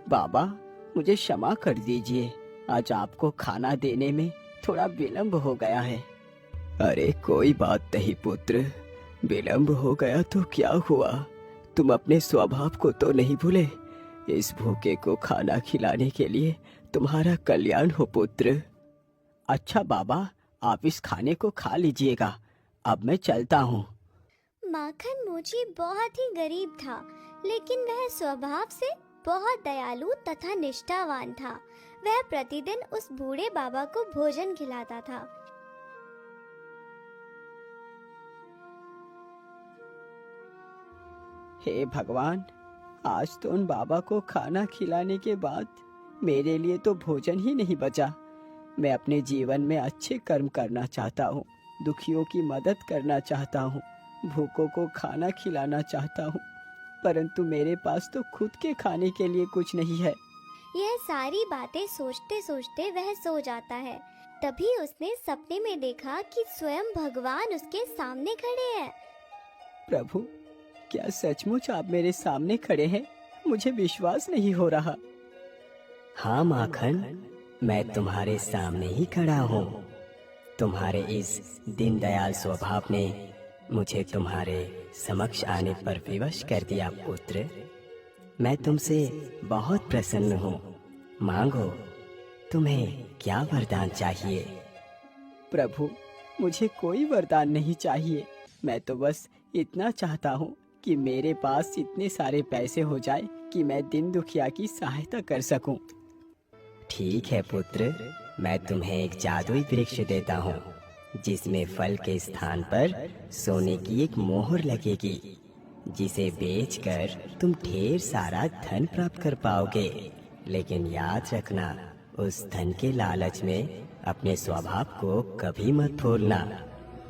बाबा, मुझे क्षमा कर दीजिए, आज आपको खाना देने में थोड़ा विलंब हो गया है। अरे कोई बात नहीं पुत्र, विलंब हो गया तो क्या हुआ, तुम अपने स्वभाव को तो नहीं भूले। इस भूखे को खाना खिलाने के लिए तुम्हारा कल्याण हो पुत्र। अच्छा बाबा, आप इस खाने को खा लीजिएगा, अब मैं चलता हूँ। माखन मोची बहुत ही गरीब था, लेकिन वह स्वभाव से बहुत दयालु तथा निष्ठावान था। वह प्रतिदिन उस बूढ़े बाबा को भोजन खिलाता था। हे भगवान, आज तो उन बाबा को खाना खिलाने के बाद मेरे लिए तो भोजन ही नहीं बचा। मैं अपने जीवन में अच्छे कर्म करना चाहता हूँ, दुखियों की मदद करना चाहता हूँ, भूखों को खाना खिलाना चाहता हूँ, परंतु मेरे पास तो खुद के खाने के लिए कुछ नहीं है। यह सारी बातें सोचते सोचते वह सो जाता है। तभी उसने सपने में देखा कि स्वयं भगवान उसके सामने खड़े हैं। प्रभु, क्या सचमुच आप मेरे सामने खड़े हैं? मुझे विश्वास नहीं हो रहा। हाँ माखन, मैं तुम्हारे सामने ही खड़ा हूँ। तुम्हारे इस दीनदयाल स्वभाव ने मुझे तुम्हारे समक्ष आने पर विवश कर दिया पुत्र। मैं तुमसे बहुत प्रसन्न हूँ। मांगो, तुम्हें क्या वरदान चाहिए? प्रभु, मुझे कोई वरदान नहीं चाहिए। मैं तो बस इतना चाहता हूँ कि मेरे पास इतने सारे पैसे हो जाए कि मैं दीन दुखिया की सहायता कर सकूं। ठीक है पुत्र, मैं तुम्हें एक जादुई वृक्ष देता हूँ, जिसमें फल के स्थान पर सोने की एक मोहर लगेगी, जिसे बेचकर तुम ढेर सारा धन प्राप्त कर पाओगे। लेकिन याद रखना, उस धन के लालच में अपने स्वभाव को कभी मत भूलना,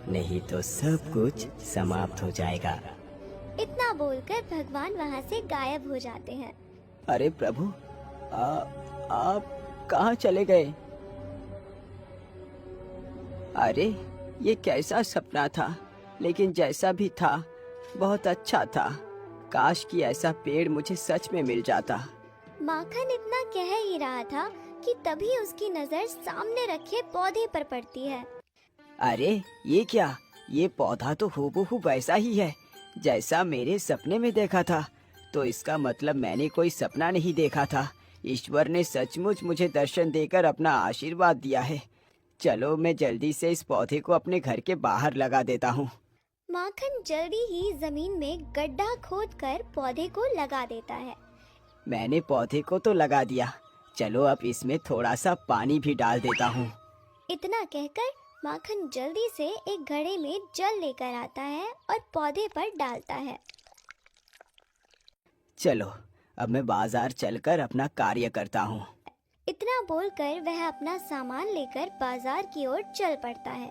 नहीं तो सब कुछ समाप्त हो जाएगा। इतना बोलकर भगवान वहाँ से गायब हो जाते हैं। अरे प्रभु, आप कहाँ चले गए? अरे ये कैसा सपना था, लेकिन जैसा भी था बहुत अच्छा था। काश कि ऐसा पेड़ मुझे सच में मिल जाता। माखन इतना कह ही रहा था कि तभी उसकी नजर सामने रखे पौधे पर पड़ती है। अरे ये क्या, ये पौधा तो हूबहू वैसा ही है जैसा मेरे सपने में देखा था। तो इसका मतलब मैंने कोई सपना नहीं देखा था, ईश्वर ने सचमुच मुझे दर्शन देकर अपना आशीर्वाद दिया है। चलो मैं जल्दी से इस पौधे को अपने घर के बाहर लगा देता हूँ। माखन जल्दी ही जमीन में गड्ढा खोदकर पौधे को लगा देता है। मैंने पौधे को तो लगा दिया, चलो अब इसमें थोड़ा सा पानी भी डाल देता हूँ। इतना कहकर माखन जल्दी से एक घड़े में जल लेकर आता है और पौधे पर डालता है। चलो अब मैं बाजार चलकर अपना कार्य करता हूँ। इतना बोलकर वह अपना सामान लेकर बाजार की ओर चल पड़ता है।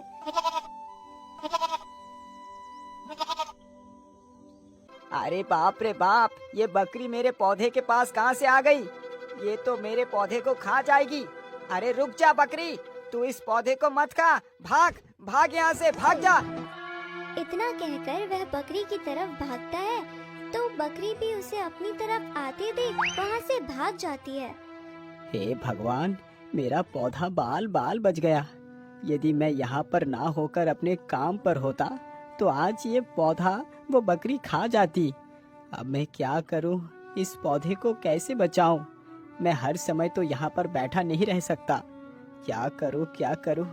अरे बाप रे बाप, ये बकरी मेरे पौधे के पास कहाँ से आ गई? ये तो मेरे पौधे को खा जाएगी। अरे रुक जा बकरी, तू इस पौधे को मत खा, भाग भाग यहाँ से, भाग जा। इतना कहकर वह बकरी की तरफ भागता है तो बकरी भी उसे अपनी तरफ आते देख वहाँ से भाग जाती है। हे भगवान, मेरा पौधा बाल बाल बच गया। यदि मैं यहाँ पर ना होकर अपने काम पर होता तो आज ये पौधा वो बकरी खा जाती। अब मैं क्या करूँ, इस पौधे को कैसे बचाऊं? मैं हर समय तो यहाँ पर बैठा नहीं रह सकता। क्या करूँ क्या करूँ?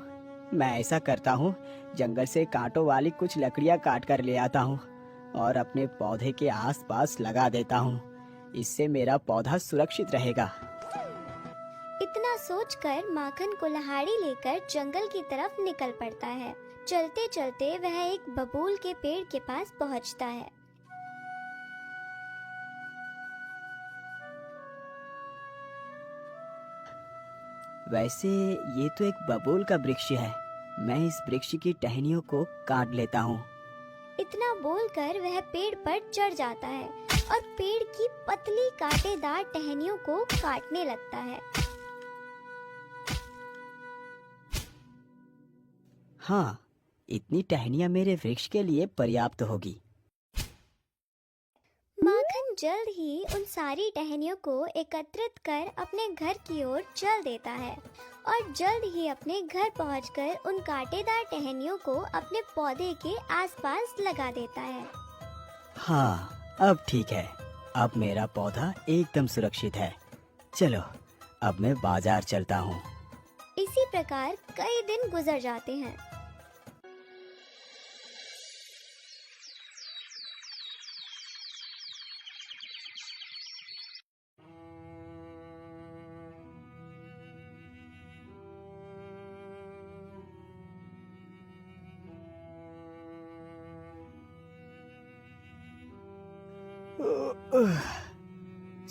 मैं ऐसा करता हूँ, जंगल से कांटों वाली कुछ लकड़ियाँ काट कर ले आता हूँ और अपने पौधे के आसपास लगा देता हूँ। इससे मेरा पौधा सुरक्षित रहेगा। इतना सोचकर माखन कुल्हाड़ी लेकर जंगल की तरफ निकल पड़ता है। चलते चलते वह एक बबूल के पेड़ के पास पहुंचता है। वैसे ये तो एक बबूल का वृक्ष है, मैं इस वृक्ष की टहनियों को काट लेता हूँ। इतना बोलकर वह पेड़ पर चढ़ जाता है और पेड़ की पतली कांटेदार टहनियों को काटने लगता है। हाँ, इतनी टहनियाँ मेरे वृक्ष के लिए पर्याप्त होगी। माखन माखन जल्द ही उन सारी टहनियों को एकत्रित कर अपने घर की ओर चल देता है और जल्द ही अपने घर पहुंचकर उन कांटेदार टहनियों को अपने पौधे के आसपास लगा देता है। हाँ, अब ठीक है। अब मेरा पौधा एकदम सुरक्षित है। चलो, अब मैं बाजार चलता हूँ। इसी प्रकार कई दिन गुजर जाते हैं।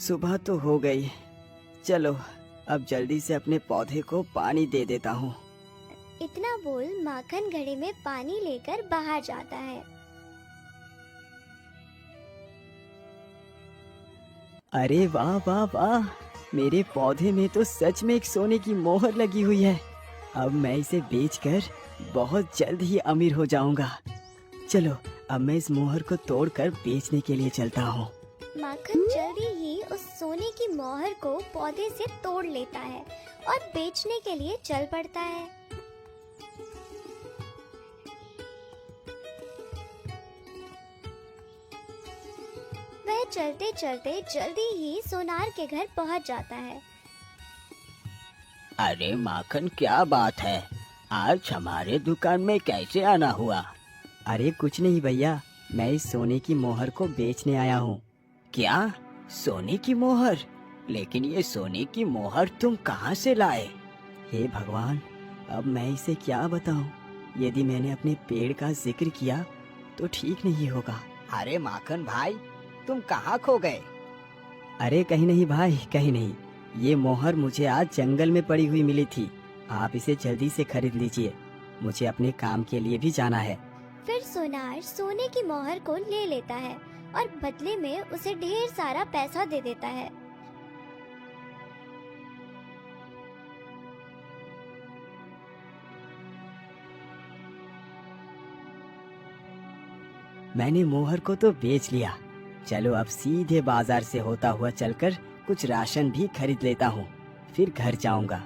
सुबह तो हो गई। चलो, अब जल्दी से अपने पौधे को पानी दे देता हूँ। इतना बोल माखन घड़े में पानी लेकर बाहर जाता है। अरे वाह वाह वाह, मेरे पौधे में तो सच में एक सोने की मोहर लगी हुई है। अब मैं इसे बेचकर बहुत जल्द ही अमीर हो जाऊंगा। चलो, अब मैं इस मोहर को तोड़कर बेचने के लिए चलता हूँ। माखन जल्दी ही उस सोने की मोहर को पौधे से तोड़ लेता है और बेचने के लिए चल पड़ता है। वह चलते चलते जल्दी ही सोनार के घर पहुंच जाता है। अरे माखन, क्या बात है? आज हमारे दुकान में कैसे आना हुआ? अरे कुछ नहीं भैया, मैं इस सोने की मोहर को बेचने आया हूँ। क्या? सोने की मोहर? लेकिन ये सोने की मोहर तुम कहाँ से लाए? हे भगवान, अब मैं इसे क्या बताऊं? यदि मैंने अपने पेड़ का जिक्र किया तो ठीक नहीं होगा। अरे माखन भाई, तुम कहाँ खो गए? अरे कहीं नहीं भाई, कहीं नहीं। ये मोहर मुझे आज जंगल में पड़ी हुई मिली थी। आप इसे जल्दी से खरीद लीजिए, मुझे अपने काम के लिए भी जाना है। फिर सोनार सोने की मोहर को ले लेता है और बदले में उसे ढेर सारा पैसा दे देता है। मैंने मोहर को तो बेच लिया। चलो, अब सीधे बाजार से होता हुआ चलकर कुछ राशन भी खरीद लेता हूँ, फिर घर जाऊंगा।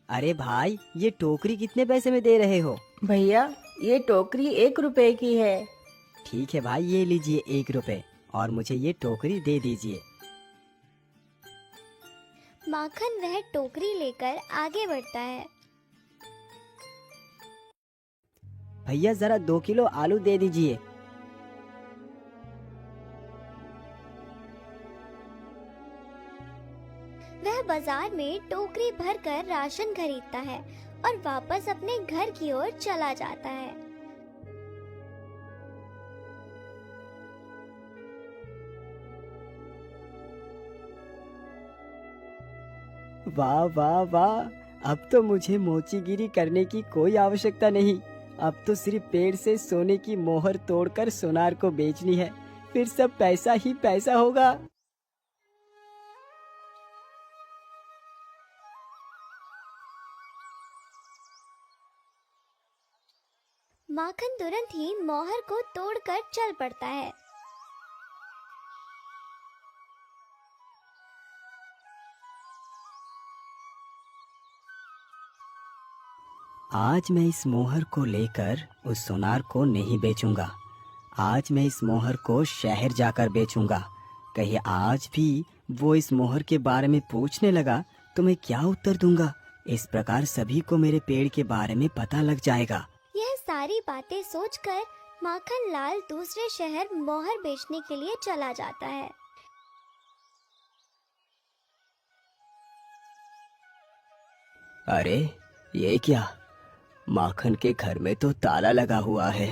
अरे भाई, ये टोकरी कितने पैसे में दे रहे हो? भैया, ये टोकरी 1 रुपए की है। ठीक है भाई, ये लीजिए 1 रुपए और मुझे ये टोकरी दे दीजिए। माखन वह टोकरी लेकर आगे बढ़ता है। भैया, जरा 2 किलो आलू दे दीजिए। वह बाजार में टोकरी भरकर राशन खरीदता है और वापस अपने घर की ओर चला जाता है। वाह वाह वाह, अब तो मुझे मोचीगिरी करने की कोई आवश्यकता नहीं। अब तो सिर्फ पेड़ से सोने की मोहर तोड़कर सोनार को बेचनी है, फिर सब पैसा ही पैसा होगा। माखन तुरंत ही मोहर को तोड़कर चल पड़ता है। आज मैं इस मोहर को लेकर उस सोनार को नहीं बेचूंगा। आज मैं इस मोहर को शहर जाकर बेचूंगा। कहीं आज भी वो इस मोहर के बारे में पूछने लगा तो मैं क्या उत्तर दूंगा? इस प्रकार सभी को मेरे पेड़ के बारे में पता लग जाएगा। यह सारी बातें सोचकर माखन लाल दूसरे शहर मोहर बेचने के लिए चला जाता है। अरे ये क्या? माखन के घर में तो ताला लगा हुआ है।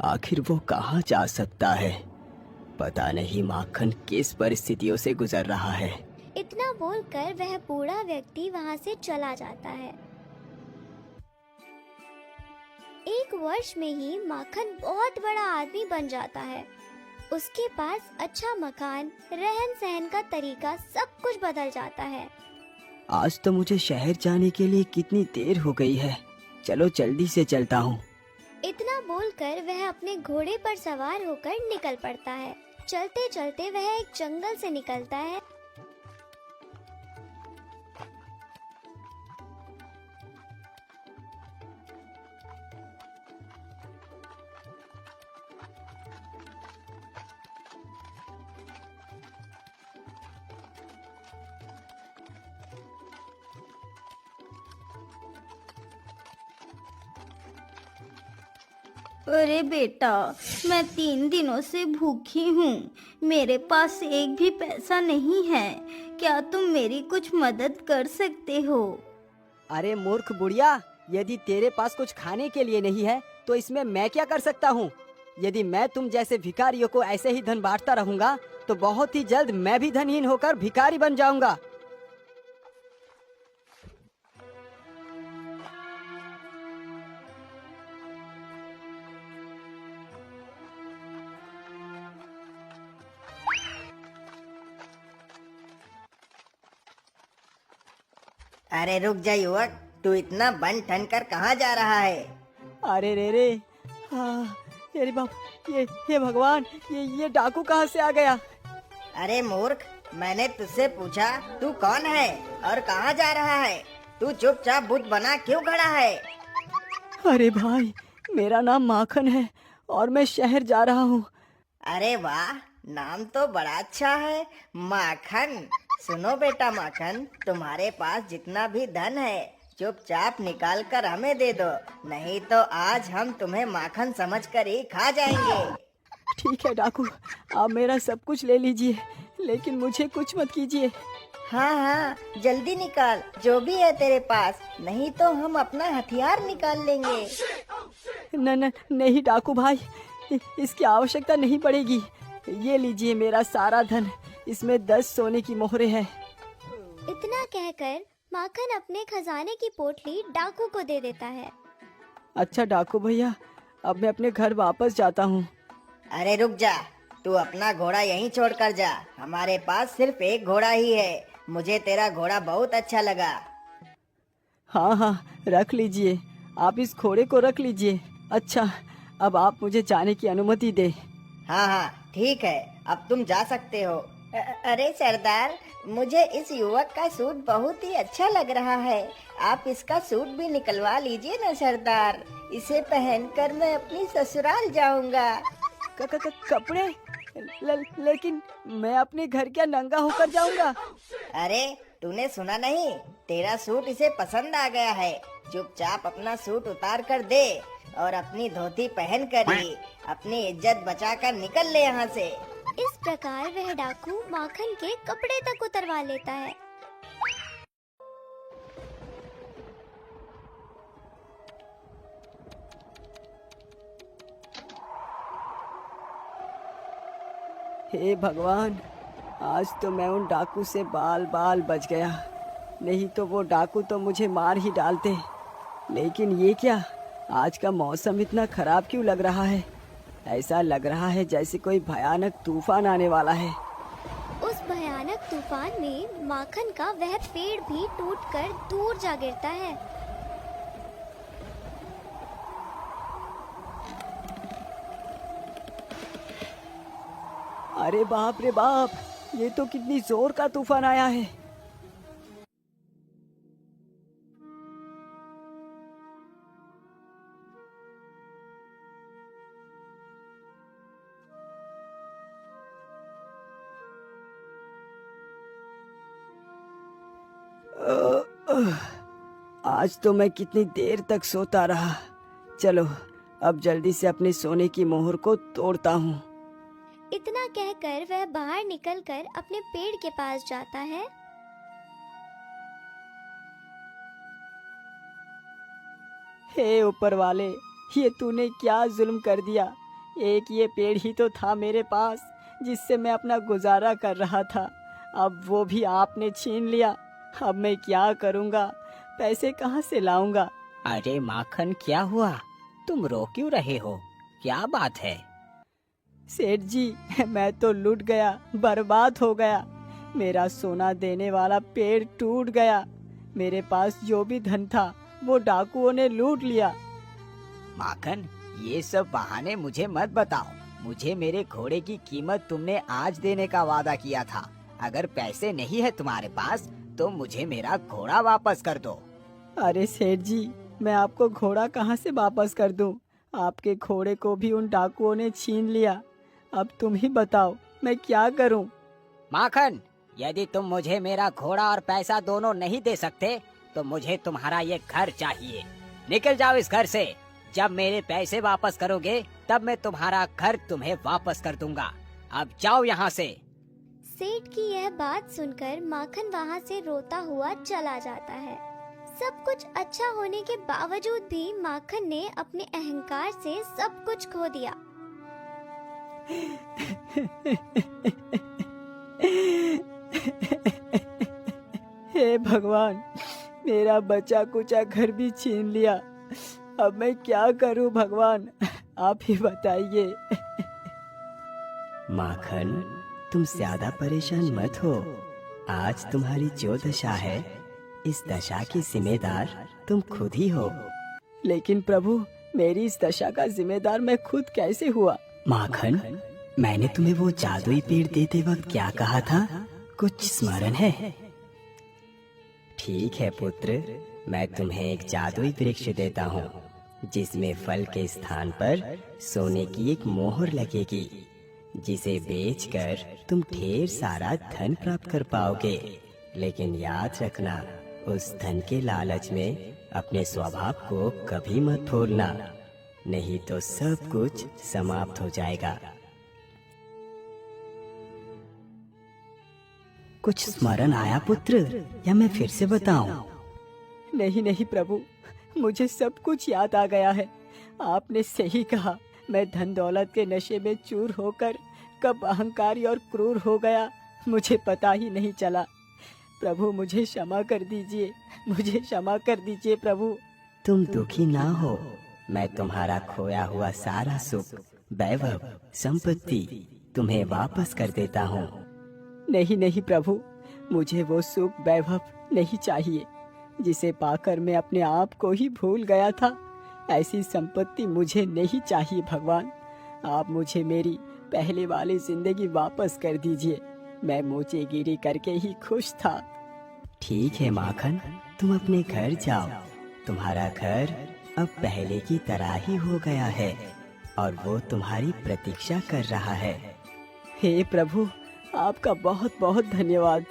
आखिर वो कहाँ जा सकता है? पता नहीं माखन किस परिस्थितियों से गुजर रहा है। इतना बोलकर वह बूढ़ा व्यक्ति वहाँ से चला जाता है। 1 वर्ष में ही माखन बहुत बड़ा आदमी बन जाता है। उसके पास अच्छा मकान, रहन सहन का तरीका सब कुछ बदल जाता है। आज तो मुझे शहर जाने के लिए कितनी देर हो गई है। चलो जल्दी से चलता हूँ। इतना बोलकर वह अपने घोड़े पर सवार होकर निकल पड़ता है। चलते चलते वह एक जंगल से निकलता है। अरे बेटा, मैं 3 दिनों से भूखी हूँ। मेरे पास एक भी पैसा नहीं है। क्या तुम मेरी कुछ मदद कर सकते हो? अरे मूर्ख बुढ़िया, यदि तेरे पास कुछ खाने के लिए नहीं है तो इसमें मैं क्या कर सकता हूँ। यदि मैं तुम जैसे भिखारियों को ऐसे ही धन बांटता रहूंगा तो बहुत ही जल्द मैं भी धनहीन होकर भिखारी बन जाऊंगा। अरे रुक जा युवक, तू इतना बन ठन कर कहाँ जा रहा है? अरे रे, हाँ, अरे बाप, ये भगवान, ये डाकू कहाँ से आ गया? अरे मूर्ख, मैंने तुझसे पूछा तू कौन है और कहाँ जा रहा है? तू चुपचाप बुत बना क्यों खड़ा है? अरे भाई, मेरा नाम माखन है और मैं शहर जा रहा हूँ। अरे वाह, नाम तो बड़ा अच्छा है, माखन। सुनो बेटा माखन, तुम्हारे पास जितना भी धन है चुपचाप निकाल कर हमें दे दो, नहीं तो आज हम तुम्हें माखन समझकर ही खा जाएंगे। ठीक है डाकू, आप मेरा सब कुछ ले लीजिए, लेकिन मुझे कुछ मत कीजिए। हाँ हाँ, जल्दी निकाल जो भी है तेरे पास, नहीं तो हम अपना हथियार निकाल लेंगे। नहीं डाकू भाई, इसकी आवश्यकता नहीं पड़ेगी। ये लीजिए मेरा सारा धन, इसमें 10 सोने की मोहरें हैं। इतना कहकर माखन अपने खजाने की पोटली डाकू को दे देता है। अच्छा डाकू भैया, अब मैं अपने घर वापस जाता हूँ। अरे रुक जा, तू अपना घोड़ा यहीं छोड़ कर जा। हमारे पास सिर्फ एक घोड़ा ही है। मुझे तेरा घोड़ा बहुत अच्छा लगा। हाँ हाँ, रख लीजिए, आप इस घोड़े को रख लीजिए। अच्छा, अब आप मुझे जाने की अनुमति दे। हाँ हाँ ठीक है, अब तुम जा सकते हो। अरे सरदार, मुझे इस युवक का सूट बहुत ही अच्छा लग रहा है। आप इसका सूट भी निकलवा लीजिए ना सरदार। इसे पहनकर मैं अपनी ससुराल जाऊंगा। कपड़े? लेकिन मैं अपने घर क्या नंगा होकर जाऊंगा? अरे तूने सुना नहीं? तेरा सूट इसे पसंद आ गया है। चुपचाप अपना सूट उतार कर दे और अपनी धोती पहन कर ही अपनी इज्जत बचाकर निकल ले यहाँ से। इस प्रकार वह डाकू माखन के कपड़े तक उतरवा लेता है। हे भगवान, आज तो मैं उन डाकू से बाल बाल बच गया, नहीं तो वो डाकू तो मुझे मार ही डालते। लेकिन ये क्या, आज का मौसम इतना खराब क्यों लग रहा है? ऐसा लग रहा है जैसे कोई भयानक तूफान आने वाला है। उस भयानक तूफान में माखन का वह पेड़ भी टूटकर दूर जा गिरता है। अरे बाप रे बाप, ये तो कितनी जोर का तूफान आया है। आज तो मैं कितनी देर तक सोता रहा। चलो अब जल्दी से अपने सोने की मोहर को तोड़ता हूँ। इतना कहकर वह बाहर निकलकर अपने पेड़ के पास जाता है। हे ऊपर वाले, ये तूने क्या जुल्म कर दिया। एक ये पेड़ ही तो था मेरे पास जिससे मैं अपना गुजारा कर रहा था, अब वो भी आपने छीन लिया। अब मैं क्या करूँगा, पैसे कहाँ से लाऊंगा? अरे माखन, क्या हुआ? तुम रो क्यों रहे हो? क्या बात है? सेठ जी, मैं तो लूट गया, बर्बाद हो गया। मेरा सोना देने वाला पेड़ टूट गया। मेरे पास जो भी धन था वो डाकुओं ने लूट लिया। माखन, ये सब बहाने मुझे मत बताओ। मुझे मेरे घोड़े की कीमत तुमने आज देने का वादा किया था। अगर पैसे नहीं है तुम्हारे पास तो मुझे मेरा घोड़ा वापस कर दो। अरे सेठ जी, मैं आपको घोड़ा कहाँ से वापस कर दूं? आपके घोड़े को भी उन डाकुओं ने छीन लिया। अब तुम ही बताओ मैं क्या करूं? माखन, यदि तुम मुझे मेरा घोड़ा और पैसा दोनों नहीं दे सकते तो मुझे तुम्हारा ये घर चाहिए। निकल जाओ इस घर से। जब मेरे पैसे वापस करोगे तब मैं तुम्हारा घर तुम्हें वापस कर दूंगा। अब जाओ यहाँ से। सेठ की यह बात सुनकर माखन वहाँ से रोता हुआ चला जाता है। सब कुछ अच्छा होने के बावजूद भी माखन ने अपने अहंकार से सब कुछ खो दिया। हे भगवान, मेरा बचा कुचा घर भी छीन लिया। अब मैं क्या करूं भगवान, आप ही बताइए। माखन, तुम ज्यादा परेशान मत हो। आज तुम्हारी जो दशा है, इस दशा की जिम्मेदार तुम खुद ही हो। लेकिन प्रभु, मेरी इस दशा का जिम्मेदार मैं खुद कैसे हुआ? माखन, मैंने तुम्हें वो जादुई पेड़ देते वक्त क्या कहा था? कुछ स्मरण है? ठीक है पुत्र, मैं तुम्हें एक जादुई वृक्ष देता हूँ, जिसमें फल के स्थान पर सोने की एक मोहर लगेगी, जिसे बेचकर तुम ढेर सारा धन प्राप्त कर पाओगे। लेकिन याद रखना, उस धन के लालच में अपने स्वभाव को कभी मत भूलना, नहीं तो सब कुछ समाप्त हो जाएगा। कुछ स्मरण आया पुत्र, या मैं फिर से बताऊं? नहीं नहीं प्रभु, मुझे सब कुछ याद आ गया है। आपने सही कहा, मैं धन दौलत के नशे में चूर होकर कब अहंकारी और क्रूर हो गया, मुझे पता ही नहीं चला। प्रभु मुझे क्षमा कर दीजिए, मुझे क्षमा कर दीजिए प्रभु। तुम दुखी ना हो, मैं तुम्हारा खोया हुआ सारा सुख, वैभव, संपत्ति तुम्हें वापस कर देता हूँ। नहीं नहीं प्रभु, मुझे वो सुख वैभव नहीं चाहिए जिसे पाकर मैं अपने आप को ही भूल गया था। ऐसी संपत्ति मुझे नहीं चाहिए भगवान। आप मुझे मेरी पहले वाली जिंदगी वापस कर दीजिए। मैं मोचेगिरी करके ही खुश था। ठीक है माखन, तुम अपने घर जाओ। तुम्हारा घर अब पहले की तरह ही हो गया है और वो तुम्हारी प्रतीक्षा कर रहा है। हे प्रभु, आपका बहुत बहुत धन्यवाद।